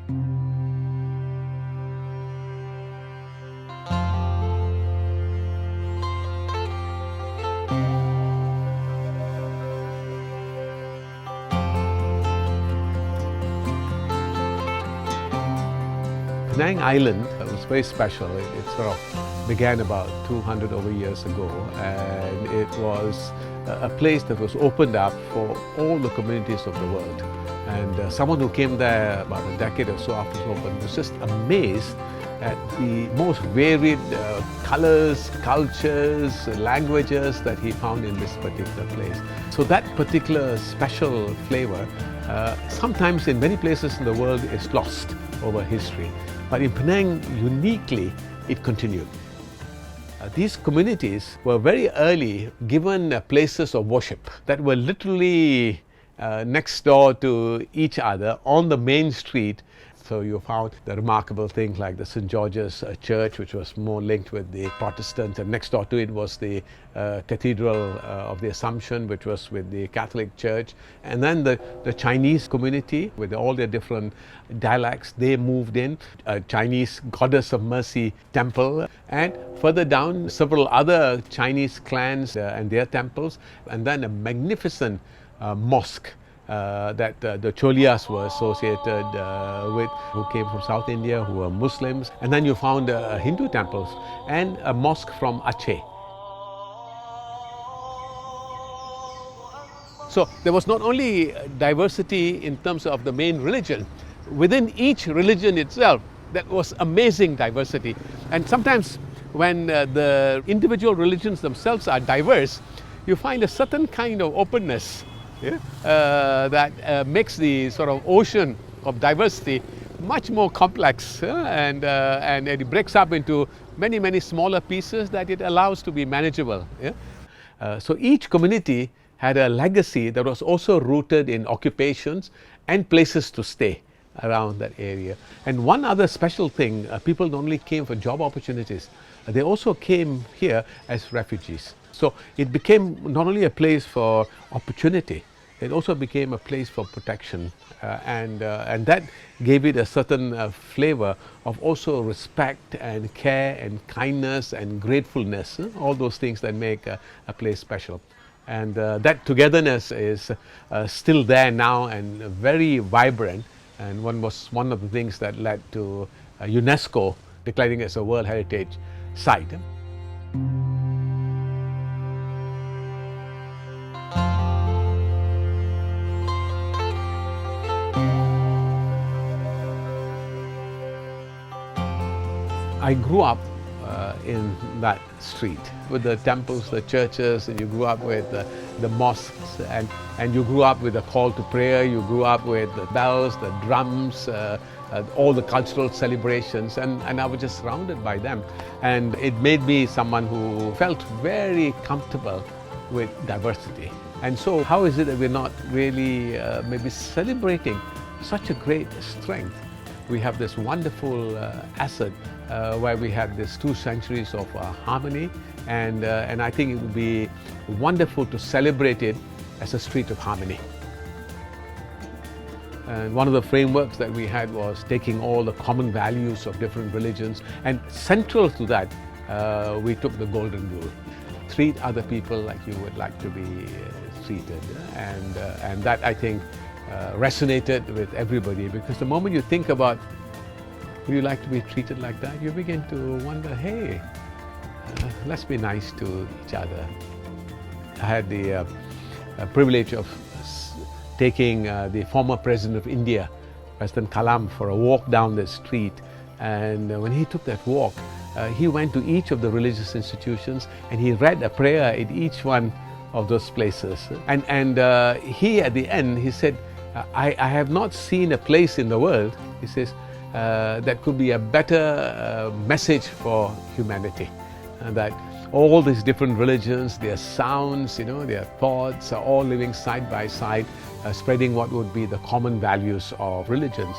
Penang Island was very special. It sort of began about 200 over years ago, and it was a place that was opened up for all the communities of the world. And someone who came there about a decade or so after it opened was just amazed at the most varied colors, cultures, languages that he found in this particular place. So that particular special flavor, sometimes in many places in the world, is lost over history. But in Penang, uniquely, it continued. These communities were very early given places of worship that were literally next door to each other on the main street. So you found the remarkable things like the St. George's Church, which was more linked with the Protestants, and next door to it was the Cathedral of the Assumption, which was with the Catholic Church. And then the Chinese community, with all their different dialects, they moved in. A Chinese Goddess of Mercy temple, and further down, several other Chinese clans and their temples, and then a magnificent mosque that the Cholias were associated with, who came from South India, who were Muslims. And then you found Hindu temples and a mosque from Aceh. So there was not only diversity in terms of the main religion, within each religion itself, that was amazing diversity. And sometimes when the individual religions themselves are diverse, you find a certain kind of openness, that makes the sort of ocean of diversity much more complex, and it breaks up into many, many smaller pieces that it allows to be manageable. So each community had a legacy that was also rooted in occupations and places to stay around that area. And one other special thing, people not only came for job opportunities, they also came here as refugees. So it became not only a place for opportunity, it also became a place for protection, and that gave it a certain flavor of also respect and care and kindness and gratefulness, all those things that make a place special. And that togetherness is still there now and very vibrant, and one of the things that led to UNESCO declaring it as a World Heritage Site. I grew up in that street with the temples, the churches, and you grew up with the mosques, and you grew up with the call to prayer, you grew up with the bells, the drums, all the cultural celebrations, and I was just surrounded by them. And it made me someone who felt very comfortable with diversity. And so how is it that we're not really maybe celebrating such a great strength? We have this wonderful asset where we have these 2 centuries of harmony, and I think it would be wonderful to celebrate it as a street of harmony. And one of the frameworks that we had was taking all the common values of different religions, and central to that, we took the golden rule. Treat other people like you would like to be treated, and that, I think, resonated with everybody, because the moment you think about would you like to be treated like that, you begin to wonder, hey, let's be nice to each other. I had the privilege of taking the former President of India, President Kalam, for a walk down the street, and when he took that walk, he went to each of the religious institutions and he read a prayer in each one of those places. And he, at the end, he said, I have not seen a place in the world, he says, that could be a better message for humanity. That all these different religions, their sounds, their thoughts are all living side by side, spreading what would be the common values of religions.